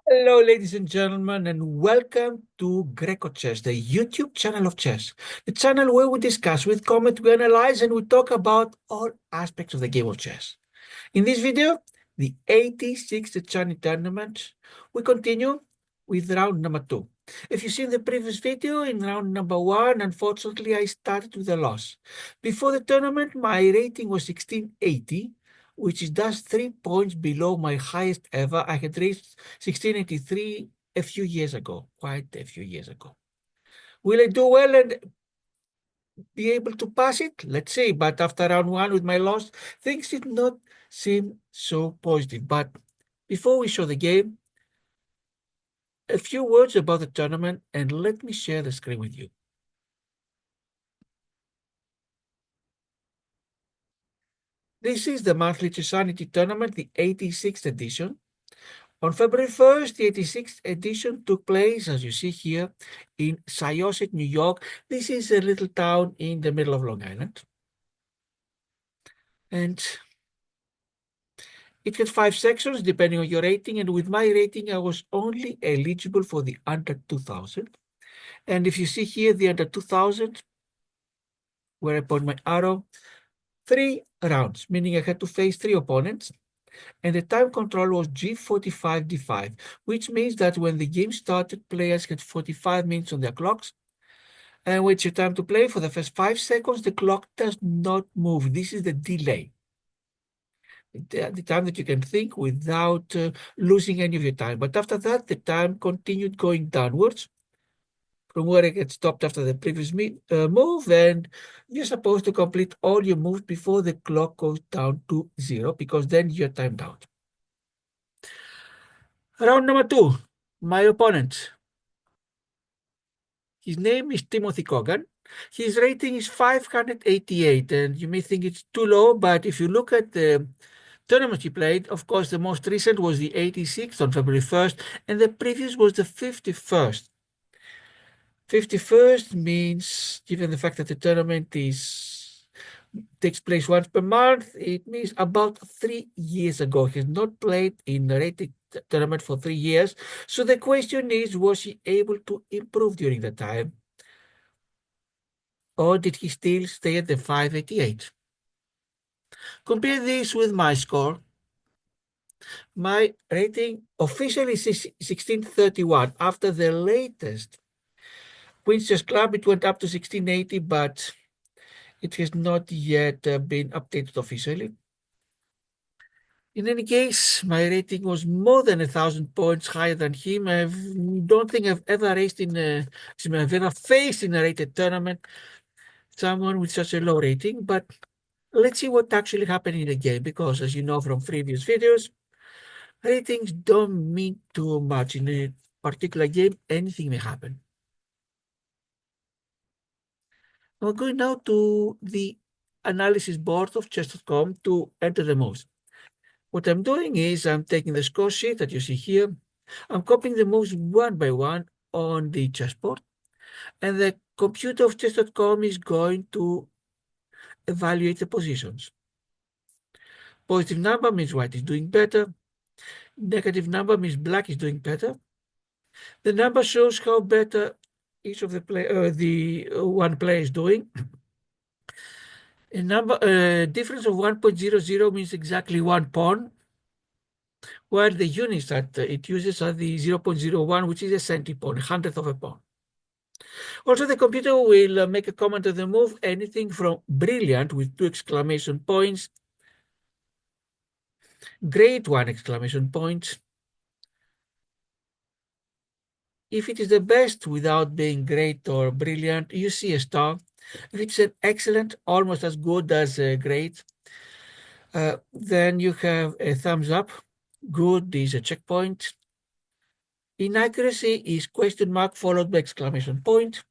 Hello, ladies and gentlemen, and welcome to grecochess, the YouTube channel of chess, the channel where we discuss, we comment, we analyze, and we talk about all aspects of the game of chess. In this video, the 86th Chessani tournament, we continue with round number 2. If you've seen the previous video, in round number 1, unfortunately, I started with a loss. Before the tournament, my rating was 1680, which is just 3 points below my highest ever. I had reached 1683 a few years ago, quite a few years ago. Will I do well and be able to pass it? Let's see. But after round 1 with my loss, things did not seem so positive. But before we show the game, a few words about the tournament, and let me share the screen with you. This is the monthly Chessanity tournament, the 86th edition. On February 1st, the 86th edition took place, as you see here, in Syosset, New York. This is a little town in the middle of Long Island. And it had 5 sections, depending on your rating. And with my rating, I was only eligible for the under 2000. And if you see here, the under 2000, where I point my arrow, 3 rounds, meaning I had to face 3 opponents. And the time control was G45, D5, which means that when the game started, players had 45 minutes on their clocks. And when it's your time to play, for the first 5 seconds, the clock does not move. This is the delay. The time that you can think without losing any of your time. But after that, the time continued going downwards from where it gets stopped after the previous move, and you're supposed to complete all your moves before the clock goes down to 0, because then you're timed out. Round number 2, my opponent. His name is Timothy Kogan. His rating is 588, and you may think it's too low, but if you look at the tournament he played, of course, the most recent was the 86th on February 1st, and the previous was the 51st. 51st means, given the fact that the tournament takes place once per month, it means about 3 years ago. He has not played in a rated tournament for 3 years. So the question is, was he able to improve during that time? Or did he still stay at the 588? Compare this with my score. My rating officially is 1631. After the latest Queen's Chess Club, it went up to 1680, but it has not yet been updated officially. In any case, my rating was more than 1,000 points higher than him. I don't think I've ever faced in a rated tournament someone with such a low rating, but let's see what actually happened in the game, because as you know from previous videos, ratings don't mean too much. In a particular game, anything may happen. We're going now to the analysis board of chess.com to enter the moves. What I'm doing is I'm taking the score sheet that you see here. I'm copying the moves one by one on the chessboard, and the computer of chess.com is going to evaluate the positions. Positive number means white is doing better. Negative number means black is doing better. The number shows how better each of one player is doing. A difference of 1.00 means exactly 1 pawn, while the units that it uses are the 0.01, which is a centipawn, a hundredth of a pawn. Also, the computer will make a comment on the move, anything from brilliant with 2 exclamation points, great 1 exclamation point. If it is the best without being great or brilliant, you see a star. If it's an excellent, almost as good as great, then you have a thumbs up. Good is a checkpoint. Inaccuracy is question mark followed by exclamation point.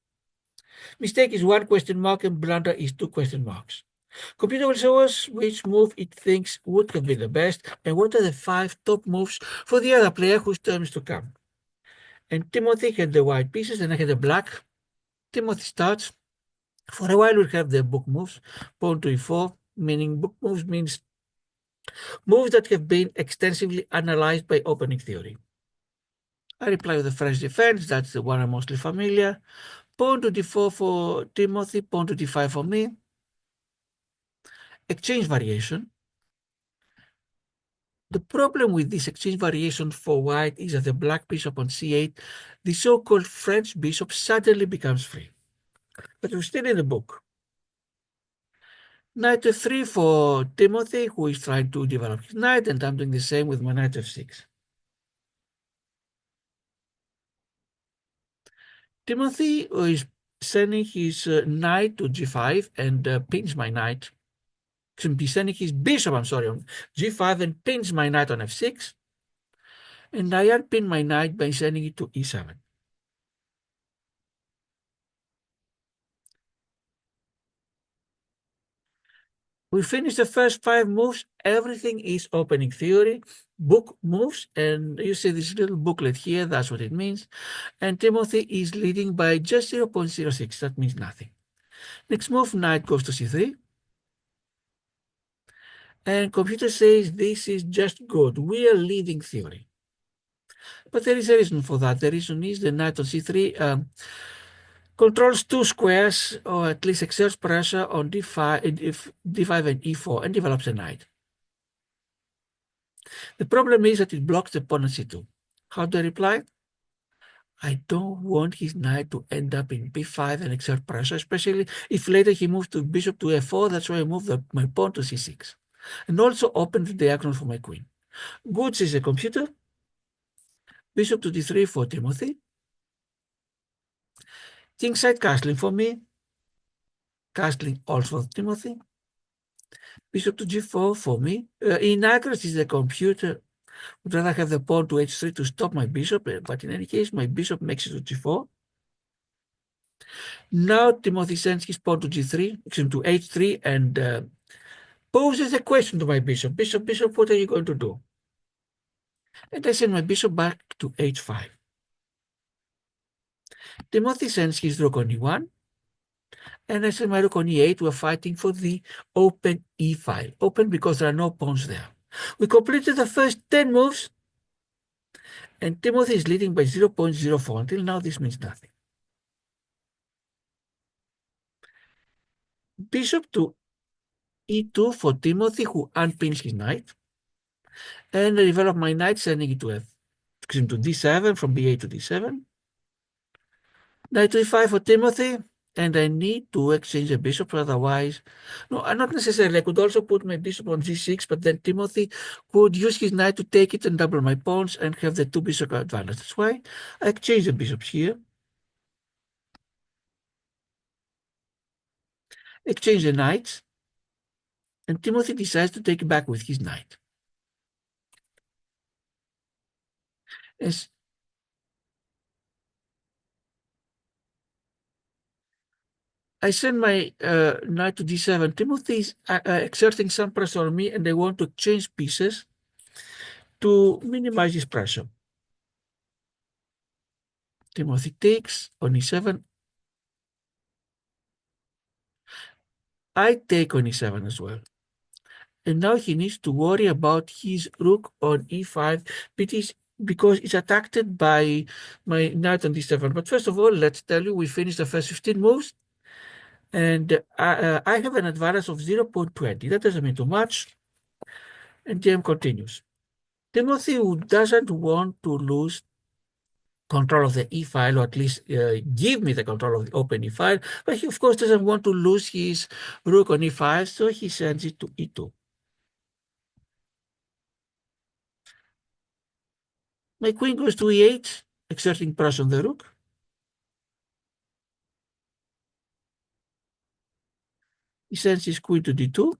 Mistake is 1 question mark, and blunder is 2 question marks. Computer will show us which move it thinks would have been the best and what are the 5 top moves for the other player whose turn is to come. And Timothy had the white pieces and I had the black. Timothy starts. For a while we'll have the book moves, pawn to e4, meaning book moves means moves that have been extensively analyzed by opening theory. I reply with the French defense. That's the one I'm mostly familiar. Pawn to d4 for Timothy, pawn to d5 for me. Exchange variation. The problem with this exchange variation for white is that the black bishop on c8, the so-called French bishop suddenly becomes free. But we're still in the book. Knight f3 for Timothy, who is trying to develop his knight, and I'm doing the same with my knight f6. Timothy is sending his knight to g5 and pins my knight. He's sending his bishop, on g5 and pins my knight on f6. And I unpin my knight by sending it to e7. We finished the first 5 moves. Everything is opening theory, book moves, and you see this little booklet here. That's what it means. And Timothy is leading by just 0.06. That means nothing. Next move, knight goes to c3. And computer says this is just good. We are leading theory. But there is a reason for that. The reason is the knight on c3 controls 2 squares, or at least exerts pressure on d5 and e4 and develops a knight. The problem is that it blocks the pawn on c2. How do I reply? I don't want his knight to end up in b5 and exert pressure, especially if later he moves to bishop to f4. That's why I move my pawn to c6. And also open the diagonal for my queen. Good, says the computer. Bishop to d3 for Timothy. Kingside castling for me. Castling also for Timothy. Bishop to g4 for me. In accuracy, the computer would rather have the pawn to h3 to stop my bishop, but in any case, my bishop makes it to g4. Now Timothy sends his pawn to g3, to h3, and poses a question to my bishop. Bishop, what are you going to do? And I send my bishop back to h5. Timothy sends his rook on e1, and I send my rook on e8. We're fighting for the open e file. Open because there are no pawns there. We completed the first 10 moves, and Timothy is leading by 0.04. Until now, this means nothing. Bishop to e2 for Timothy, who unpins his knight. And I develop my knight, sending it to d7, from b8 to d7. Knight to e5 for Timothy, and I need to exchange a bishop, otherwise, no, not necessarily. I could also put my bishop on g6, but then Timothy could use his knight to take it and double my pawns and have the 2 bishop advantage. That's why I exchange the bishops here. Exchange the knights, and Timothy decides to take it back with his knight. As I send my knight to d7, Timothy is exerting some pressure on me, and I want to exchange pieces to minimize this pressure. Timothy takes on e7. I take on e7 as well. And now he needs to worry about his rook on e5, because it's attacked by my knight on d7. But first of all, let's tell you, we finished the first 15 moves, and I have an advantage of 0.20. That doesn't mean too much. And game continues. Timothy, who doesn't want to lose control of the e file, or at least give me the control of the open e file, but he of course doesn't want to lose his rook on e5, so he sends it to e2. My queen goes to e8, exerting pressure on the rook. He sends his queen to d2.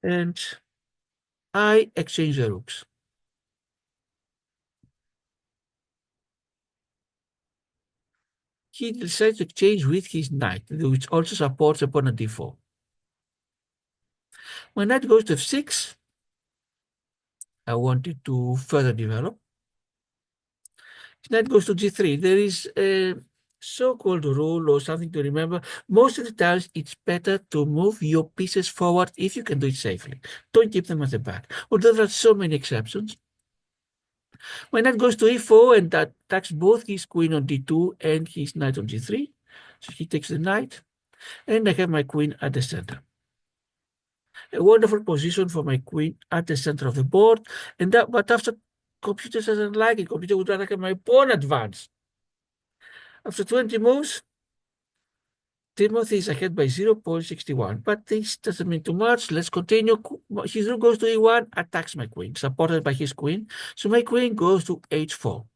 And I exchange the rooks. He decides to exchange with his knight, which also supports upon a d4. My knight goes to f6. I want it to further develop. His knight goes to g3. There is so-called rule or something to remember. Most of the times, it's better to move your pieces forward if you can do it safely. Don't keep them at the back. Although there are so many exceptions. My knight goes to e4 and that attacks both his queen on d2 and his knight on g3. So he takes the knight, and I have my queen at the center. A wonderful position for my queen at the center of the board, and that, but after computer doesn't like it. Computer would rather have my pawn advance. After 20 moves, Timothy is ahead by 0.61, but this doesn't mean too much. Let's continue. His rook goes to e1, attacks my queen, supported by his queen. So my queen goes to h4.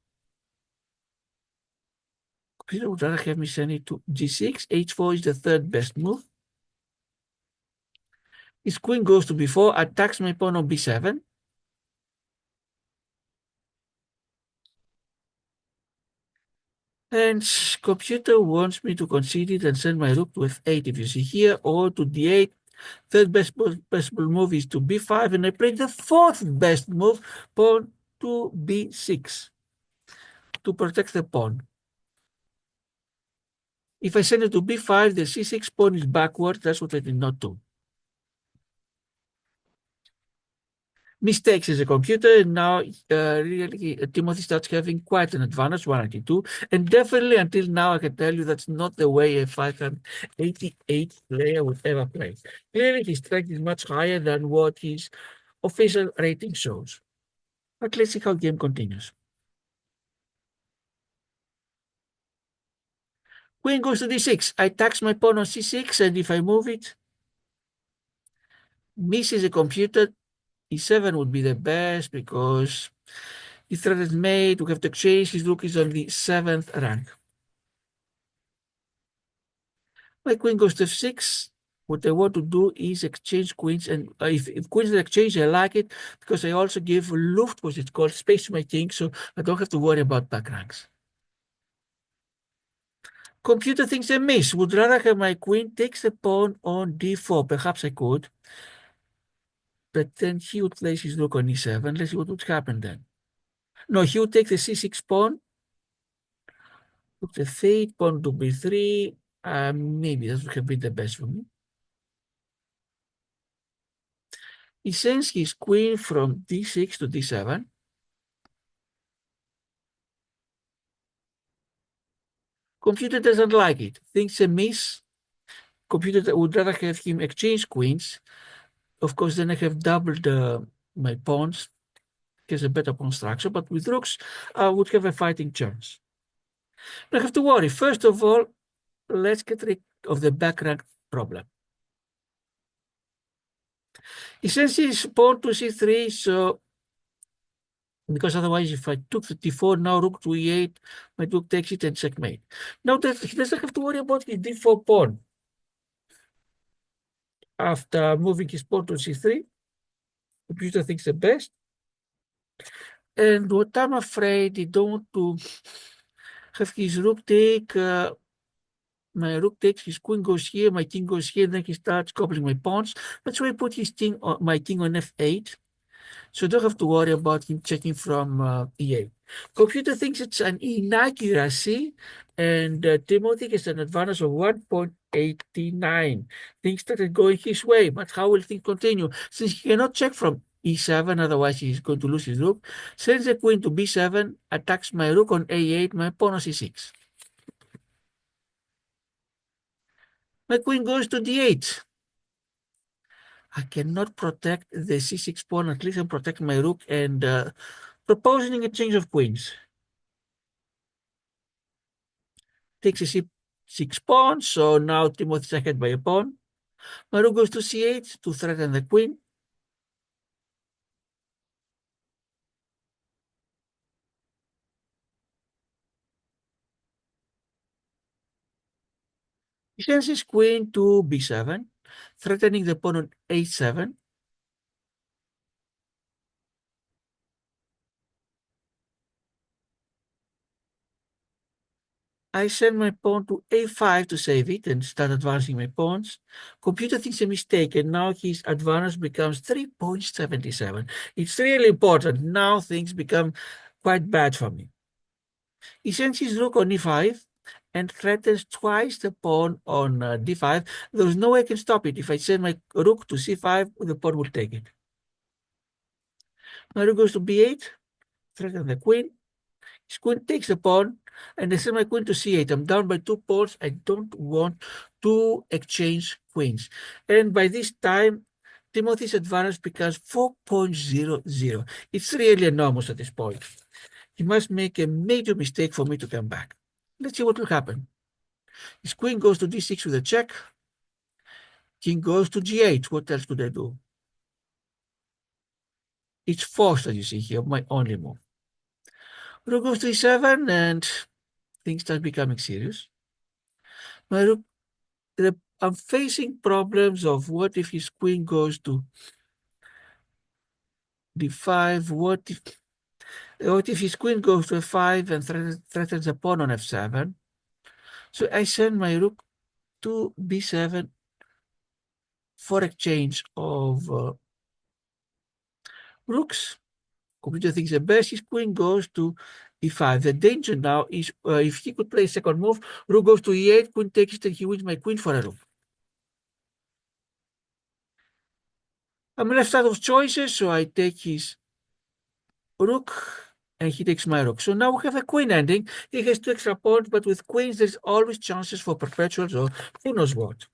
Computer would rather have me send it to g6. h4 is the third best move. His queen goes to b4, attacks my pawn on b7. And computer wants me to concede it and send my rook to f8, if you see here, or to d8. Third best possible move is to b5, and I played the fourth best move, pawn to b6, to protect the pawn. If I send it to b5, the c6 pawn is backward. That's what I did not do. Mistakes as a computer, and now really Timothy starts having quite an advantage, 192, and definitely until now I can tell you that's not the way a 588 player would ever play. Clearly his strength is much higher than what his official rating shows. But let's see how the game continues. Queen goes to d6. I tax my pawn on c6, and if I move it, misses a computer, e7 would be the best because the threat is made. We have to exchange. His rook is on the 7th rank. My queen goes to f6. What I want to do is exchange queens, and if queens are exchanged, I like it because I also give Luft, what it's called, space to my king, so I don't have to worry about back ranks. Computer thinks I miss. Would rather have my queen takes the pawn on d4. Perhaps I could, but then he would place his rook on e7. Let's see what would happen then. No, he would take the c6 pawn, took the fate, pawn to b3. Maybe that would have been the best for me. He sends his queen from d6 to d7. Computer doesn't like it, thinks a miss. Computer would rather have him exchange queens. Of course, then I have doubled my pawns, has a better pawn structure, but with rooks, I would have a fighting chance. I have to worry. First of all, let's get rid of the back rank problem. He sends his pawn to c3, so because otherwise if I took the d4, now rook to e8, my rook takes it and checkmate. Now that he doesn't have to worry about his d4 pawn. After moving his pawn to c3, computer thinks the best. And what I'm afraid they don't want to have his rook take, my rook takes, his queen goes here, my king goes here, then he starts coupling my pawns. That's why I put his king on, my king on f8. So don't have to worry about him checking from e8. Computer thinks it's an inaccuracy, and Timothy gets an advantage of 1.89. Things started going his way, but how will things continue? Since he cannot check from e7, otherwise he's going to lose his rook, sends the queen to b7, attacks my rook on a8, my pawn on c6. My queen goes to d8. I cannot protect the c6 pawn, at least I protect my rook, and proposing a change of queens. Takes a c6 pawn, so now Timothy's ahead by a pawn. My rook goes to c8 to threaten the queen. He sends his queen to b7, threatening the pawn on a7. I send my pawn to a5 to save it and start advancing my pawns. Computer thinks a mistake, and now his advantage becomes 3.77. It's really important. Now things become quite bad for me. He sends his rook on e5. and threatens twice the pawn on d5. There's no way I can stop it. If I send my rook to c5, the pawn will take it. My rook goes to b8, threatens the queen. His queen takes the pawn, and I send my queen to c8. I'm down by 2 pawns. I don't want to exchange queens. And by this time, Timothy's advantage becomes 4.00. It's really enormous at this point. He must make a major mistake for me to come back. Let's see what will happen. His queen goes to d6 with a check. King goes to g8. What else could I do? It's forced, as you see here, my only move. Rook goes to e7, and things start becoming serious. My rook, I'm facing problems of what if his queen goes to d5? What if his queen goes to f5 and threatens a pawn on f7? So I send my rook to b7 for exchange of rooks. Computer thinks the best. His queen goes to e5. The danger now is if he could play a second move, rook goes to e8, queen takes it, and he wins my queen for a rook. I'm left out of choices, so I take his rook, and he takes my rook. So now we have a queen ending. He has 2 extra pawns, but with queens, there's always chances for perpetuals or who knows what.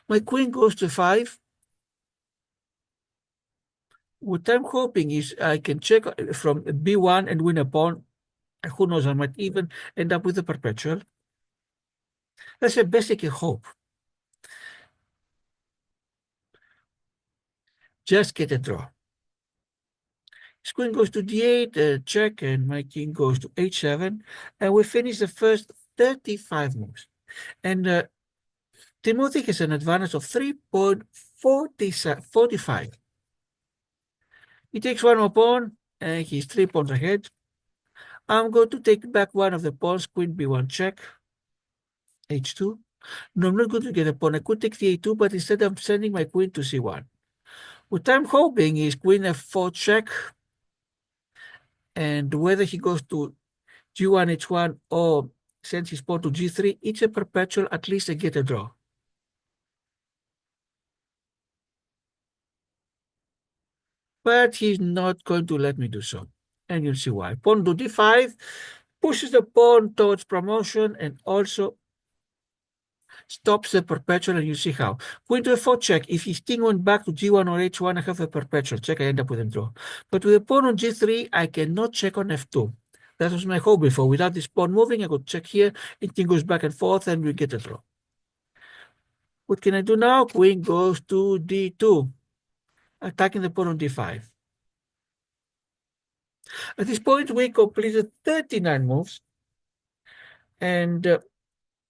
My queen goes to 5. What I'm hoping is I can check from b1 and win a pawn. Who knows, I might even end up with a perpetual. That's the best I can hope. Just get a draw. His queen goes to d8, check, and my king goes to h7. And we finish the first 35 moves. And Timothy has an advantage of 3.45. He takes one more pawn, and he's 3 pawns ahead. I'm going to take back one of the pawns, queen b1 check, h2. No, I'm not going to get a pawn. I could take the a2, but instead I'm sending my queen to c1. What I'm hoping is queen f4 check, and whether he goes to g1, h1, or sends his pawn to g3, it's a perpetual, at least I get a draw. But he's not going to let me do so. And you'll see why. Pawn to d5 pushes the pawn towards promotion and also stops the perpetual, and you see how. Queen to f4 check. If his king went back to g1 or h1, I have a perpetual check. I end up with a draw. But with a pawn on g3, I cannot check on f2. That was my hope before. Without this pawn moving, I could check here, and king goes back and forth, and we get a draw. What can I do now? Queen goes to d2, attacking the pawn on d5. At this point, we completed 39 moves, and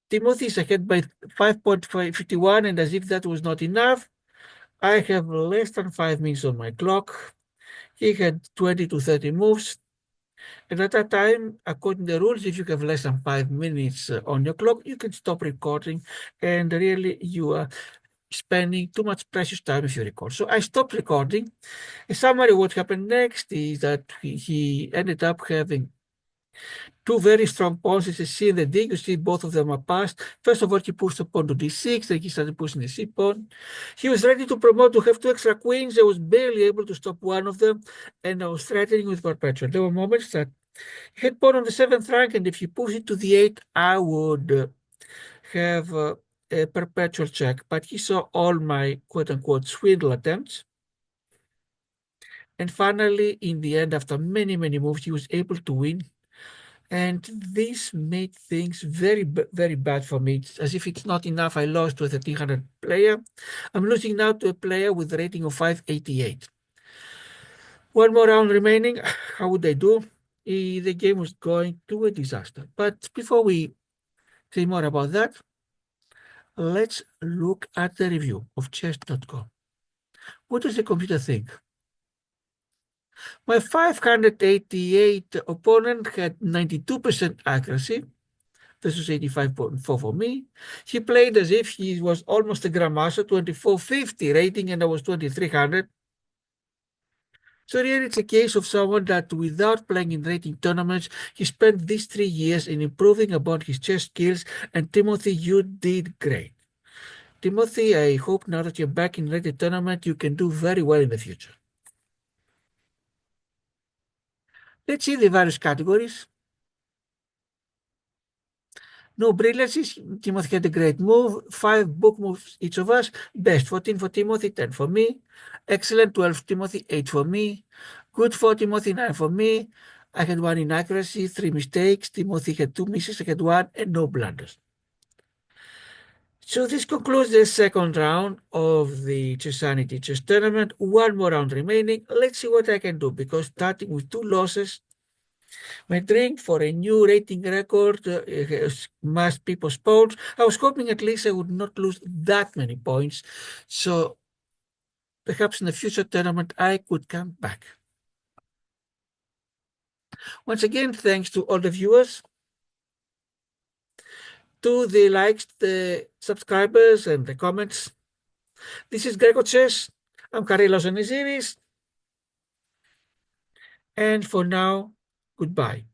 Timothy is ahead by 5.51, and as if that was not enough, I have less than 5 minutes on my clock. He had 20 to 30 moves, and at that time, according to the rules, if you have less than 5 minutes on your clock, you can stop recording, and really you are spending too much precious time if you record. So I stopped recording. In summary, what happened next is that he ended up having 2 very strong pawns. It's a C and a D. You see both of them are passed. First of all, he pushed the pawn to d6, then he started pushing the C pawn. He was ready to promote to have 2 extra queens. I was barely able to stop one of them, and I was threatening with perpetual. There were moments that he had pawn on the 7th rank, and if he pushed it to the 8th, I would have a perpetual check. But he saw all my quote-unquote swindle attempts. And finally, in the end, after many, many moves, he was able to win. And this made things very, very bad for me. It's as if it's not enough. I lost to a 1300 player. I'm losing now to a player with a rating of 588. One more round remaining. How would I do? The game was going to a disaster. But before we say more about that, let's look at the review of chess.com. What does the computer think? My 588 opponent had 92% accuracy. This was 85.4 for me. He played as if he was almost a grandmaster, 2450 rating, and I was 2300. So really it's a case of someone that without playing in rating tournaments, he spent these 3 years in improving upon his chess skills, and Timothy, you did great. Timothy, I hope now that you're back in rated tournament, you can do very well in the future. Let's see the various categories. No brilliances. Timothy had a great move. 5 book moves each of us. Best 14 for Timothy, 10 for me. Excellent 12 Timothy, 8 for me. Good for Timothy, 9 for me. I had 1 inaccuracy, 3 mistakes. Timothy had 2 misses, I had 1, and no blunders. So this concludes the second round of the Chessanity Chess Tournament. 1 more round remaining. Let's see what I can do, because starting with 2 losses, my dream for a new rating record must be postponed. I was hoping at least I would not lose that many points, so perhaps in the future tournament I could come back. Once again, thanks to all the viewers, to the likes, the subscribers, and the comments. This is grecochess. I'm Karelos Oniziris, and for now, goodbye.